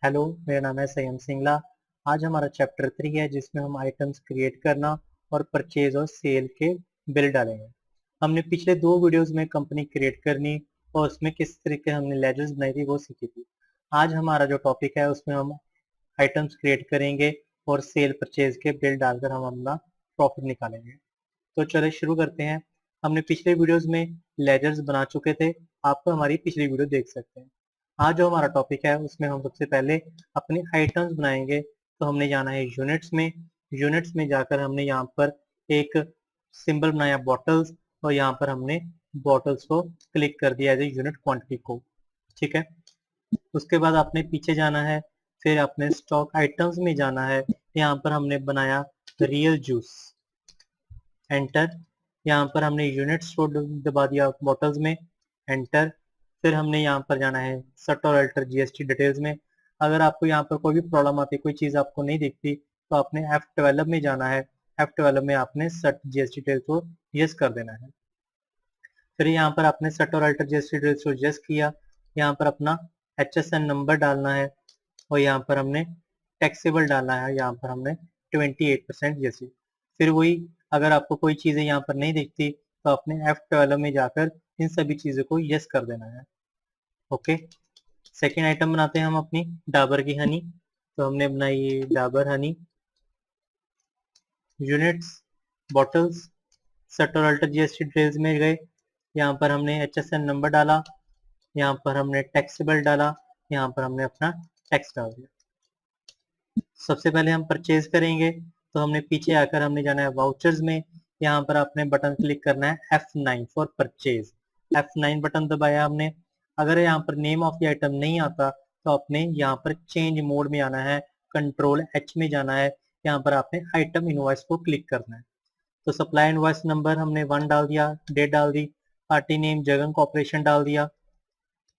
Hello, मेरा नाम है सयम सिंगला। आज हमारा चैप्टर 3 है जिसमें हम आइटम्स क्रिएट करना और परचेज और सेल के बिल डालेंगे। हमने पिछले 2 वीडियोस में कंपनी क्रिएट करनी और उसमें किस तरीके हमने लेजर्स बनाई थी वो सीखी थी। आज हमारा जो टॉपिक है उसमें हम आइटम्स क्रिएट करेंगे और सेल परचेज के बिल डालकर हम अपना प्रॉफिट निकालेंगे। तो चलिए शुरू करते हैं। हमने पिछले वीडियोस में लेजर्स बना चुके थे, आप हमारी पिछली वीडियो देख सकते हैं। आज जो हमारा टॉपिक है उसमें हम सबसे पहले अपने आइटम्स बनाएंगे। तो हमने जाना है यूनिट्स में जाकर हमने यहाँ पर एक सिंबल बनाया बॉटल्स, और यहाँ पर हमने बॉटल्स को क्लिक कर दिया एज ए यूनिट क्वांटिटी को। ठीक है, उसके बाद आपने पीछे जाना है, फिर अपने स्टॉक आइटम्स में जाना है। यहाँ पर हमने बनाया रियल जूस, एंटर। यहाँ पर हमने यूनिट्स को दबा दिया बॉटल्स में, एंटर। फिर हमने यहाँ पर जाना है सट और अल्टर जीएसटी डिटेल्स में। अगर आपको यहाँ पर कोई भी प्रॉब्लम आती है, कोई चीज़ आपको नहीं दिखती, तो आपने F12 में जाना है। F12 में आपने सट जीएसटी डिटेल्स को यस कर देना है। फिर यहाँ पर आपने सट और अल्टर जीएसटी डिटेल्स को यस किया। यहाँ पर अपना HSN नंबर डालना है और यहाँ पर हमने टैक्सेबल डालना है। यहाँ पर हमने 28% जैसी। फिर वही, अगर आपको कोई चीज़ें यहाँ पर नहीं दिखती तो अपने F12 में जाकर इन सभी चीज़ों को यस कर देना है। ओके, सेकेंड आइटम बनाते हैं हम अपनी डाबर की हनी। तो हमने बनाई डाबर हनी, यूनिट्स, बॉटल्स, सट और अल्टर जीएसटी डिटेल्स में गए। यहाँ पर हमने HSN नंबर डाला, यहाँ पर हमने टैक्सेबल डाला, यहाँ पर हमने अपना टैक्स डाल दिया। सबसे पहले हम परचेज करेंगे, तो हमने पीछे आकर हमने जाना है वाउचर्स में। यहाँ पर आपने बटन क्लिक करना है F9 for purchase. F9 button दबाया हमने। अगर यहाँ पर नेम ऑफ द आइटम नहीं आता तो आपने यहाँ पर चेंज मोड में आना है, कंट्रोल H में जाना है। यहाँ पर आपने आइटम इनवॉइस को क्लिक करना है। तो सप्लाई इनवॉइस नंबर हमने 1 डाल दिया, डेट डाल दी, पार्टी नेम जगन कॉर्पोरेशन डाल दिया।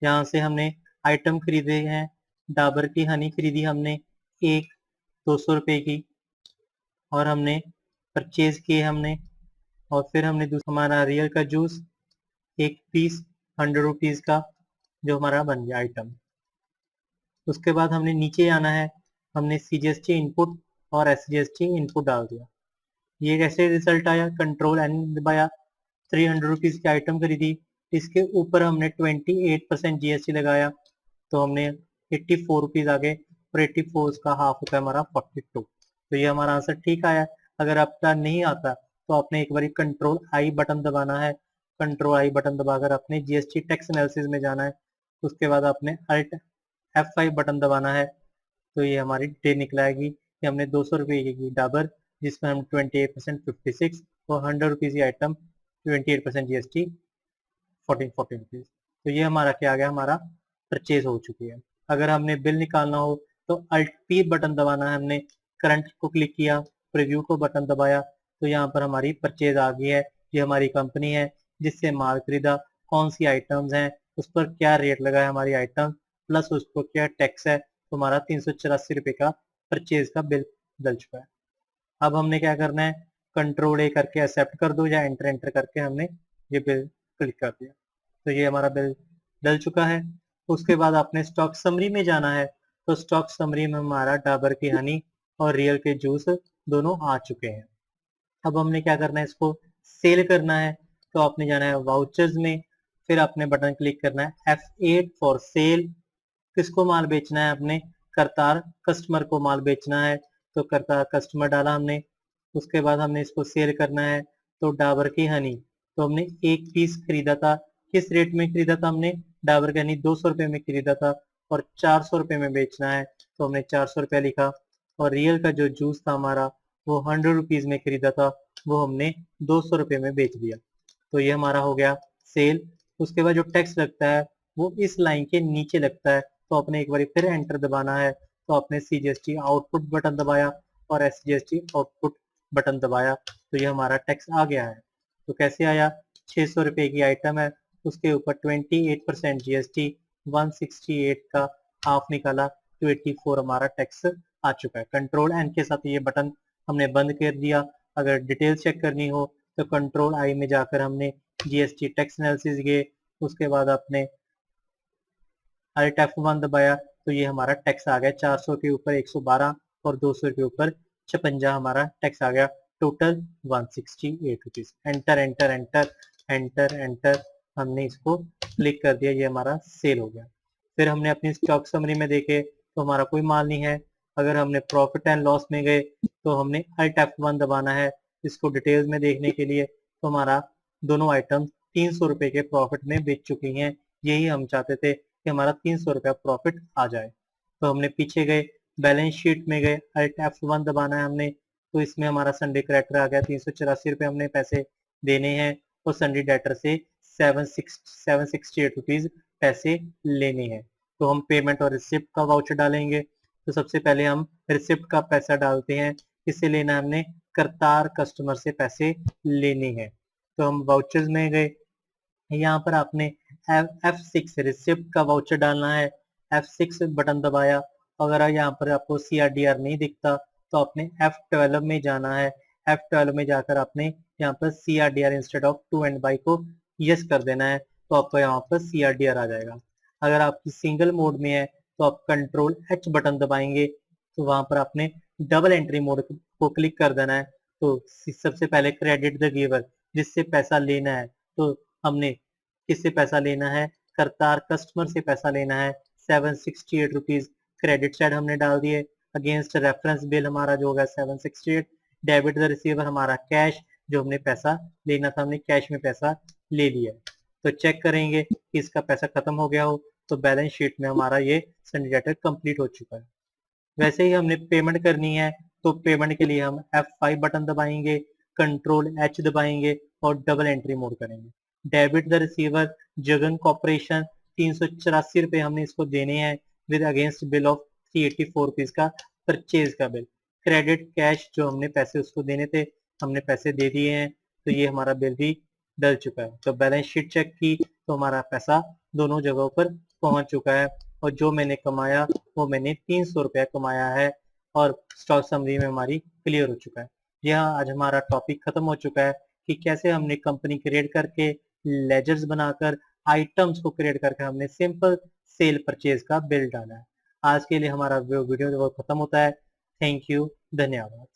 यहाँ से हमने आइटम खरीदे हैं, डाबर की हनी खरीदी हमने एक 200 रुपये की, और हमने परचेज किए हमने। और फिर हमने दूसरा हमारा रियल का जूस एक पीस 100 रुपीज़ का, जो हमारा बन गया आइटम। उसके बाद हमने नीचे आना है, हमने CGST इनपुट और SGST इनपुट डाल दिया। ये कैसे रिजल्ट आया, कंट्रोल N दबाया, 300 रुपीज़ की आइटम खरीदी, इसके ऊपर हमने 28% GST लगाया, तो हमने 84 रुपीज़ आ गए, और 84 का हाफ होता है हमारा 42। तो ये हमारा आंसर ठीक आया। अगर आपका नहीं आता तो आपने एक बार कंट्रोल आई बटन दबाना है। कंट्रोल आई बटन दबाकर अपने GST टैक्स एनालिसिस में जाना है। उसके बाद आपने अल्ट F5 बटन दबाना है। तो ये हमारी डिटेल निकलाएगी कि हमने 200 रुपये की डाबर, जिसमें हम 28% 56, और 100 रुपीज़ की आइटम 28% GST 14 रुपीज़। तो ये हमारा क्या आ गया, हमारा परचेज हो चुकी है। अगर हमने बिल निकालना हो तो अल्ट P बटन दबाना है हमने, करंट को क्लिक किया, प्रीव्यू को बटन दबाया, तो यहाँ पर हमारी परचेज आ गई है। ये हमारी कंपनी है जिससे माल खरीदा, कौन सी आइटम्स हैं, उस पर क्या रेट लगा है हमारी आइटम, प्लस उस पर क्या टैक्स है। तो हमारा 384 रुपये का परचेज का बिल डल चुका है। अब हमने क्या करना है, कंट्रोल A करके एक्सेप्ट कर दो, या एंटर एंटर करके हमने ये बिल क्लिक कर दिया। तो ये हमारा बिल डल चुका है। उसके बाद आपने स्टॉक समरी में जाना है। तो स्टॉक समरी में हमारा डाबर की हनी और रियल के जूस दोनों आ चुके हैं। अब हमने क्या करना है, इसको सेल करना है। तो आपने जाना है वाउचर्स में, फिर आपने बटन क्लिक करना है F8 फॉर सेल। किसको माल बेचना है, अपने करतार कस्टमर को माल बेचना है। तो करतार कस्टमर डाला हमने। उसके बाद हमने इसको सेल करना है। तो डाबर की हनी, तो हमने एक पीस खरीदा था, किस रेट में खरीदा था हमने, डाबर की हनी 200 रुपये में खरीदा था, और 400 रुपये में बेचना है, तो हमने 400 रुपया लिखा। और रियल का जो जूस था हमारा, वो 100 रुपीज़ में खरीदा था, वो हमने 200 रुपये में बेच दिया। तो ये हमारा हो गया सेल। उसके बाद जो टैक्स लगता है वो इस लाइन के नीचे लगता है, तो अपने एक बार फिर एंटर दबाना है। तो आपने CGST आउटपुट बटन दबाया और SGST आउटपुट बटन दबाया, तो ये हमारा टैक्स आ गया है। तो कैसे आया, 600 रुपये की आइटम है, उसके ऊपर 28% GST, 168 का हाफ निकाला, तो 84 हमारा टैक्स आ चुका है। कंट्रोल N के साथ ये बटन हमने बंद कर दिया। अगर डिटेल चेक करनी हो तो कंट्रोल आई में जाकर हमने GST टैक्स एनालिसिस गए। उसके बाद आपने अल्ट F1 दबाया, तो ये हमारा टैक्स आ गया 400 के ऊपर 112 और 200 के ऊपर 56 हमारा टैक्स आ गया, total 168 rupees. Enter enter enter enter enter, हमने इसको क्लिक कर दिया, ये हमारा सेल हो गया। फिर हमने अपनी स्टॉक समरी में देखे तो हमारा कोई माल नहीं है। अगर हमने प्रॉफिट एंड लॉस में गए तो हमने अल्ट F1 दबाना है। इसको डिटेल्स में देखने के लिए तो हमारा दोनों आइटम 300 रुपए के प्रॉफिट में बेच चुकी हैं। यही हम चाहते थे कि हमारा 300 रुपया प्रॉफिट आ जाए। तो हमने पीछे गए, बैलेंस शीट में गए, अल्ट F1 दबाना है हमने। तो इसमें हमारा संडे क्रेडिटर आ गया, 384 रुपये हमने पैसे देने हैं और संडे डेटर से 768 रुपीज पैसे लेने हैं। तो हम पेमेंट और रिसिप्ट का वाउचर डालेंगे। तो सबसे पहले हम रिसिप्ट का पैसा डालते हैं। किससे लेना है हमने? करतार कस्टमर से पैसे लेने हैं। तो हम वाउचर्स में गए, यहाँ पर आपने F6 रिसिप्ट का वाउचर डालना है। F6 बटन दबाया, अगर यहाँ पर आपको CRDR नहीं दिखता तो आपने F12 में जाना है। F12 में जाकर आपने यहाँ पर CRDR instead of to and by को यस कर देना है, तो आपको यहाँ पर CRDR आ जाएगा। अगर आपकी सिंगल मोड में है तो आप कंट्रोल H बटन दबाएंगे, तो वहां पर आपने डबल एंट्री मोड को क्लिक कर देना है। तो सबसे पहले क्रेडिट द गिवर, जिससे पैसा लेना है, तो हमने किससे पैसा लेना है? करतार कस्टमर से पैसा लेना है। 768 रुपीज क्रेडिट साइड हमने डाल दिए। अगेंस्ट रेफरेंस बिल हमारा जो होगा 768। डेबिट द रिसीवर हमारा कैश, जो हमने पैसा लेना था हमने कैश में पैसा ले लिया। तो चेक करेंगे कि इसका पैसा खत्म हो गया हो, तो बैलेंस शीट में हमारा ये संडे डेटर कंप्लीट हो चुका है। वैसे ही हमने पेमेंट करनी है, तो पेमेंट के लिए हम F5 बटन दबाएंगे, कंट्रोल H दबाएंगे और डबल एंट्री मोड करेंगे। Debit the receiver Jagan corporation, 384 रुपए हमने इसको देने हैं with against bill of 384 rupees का परचेज का बिल। क्रेडिट कैश, जो हमने पैसे उसको देने थे हमने पैसे दे दिए हैं, तो ये हमारा बिल भी डल चुका है। तो बैलेंस शीट चेक की तो हमारा पैसा दोनों जगहों पर पहुंच चुका है, और जो मैंने कमाया वो मैंने 300 रुपया कमाया है, और स्टॉक समरी में हमारी क्लियर हो चुका है। यह आज हमारा टॉपिक खत्म हो चुका है कि कैसे हमने कंपनी क्रिएट करके लेजर्स बनाकर आइटम्स को क्रिएट करके हमने सिंपल सेल परचेज का बिल डाला है। आज के लिए हमारा वीडियो खत्म होता है। थैंक यू, धन्यवाद।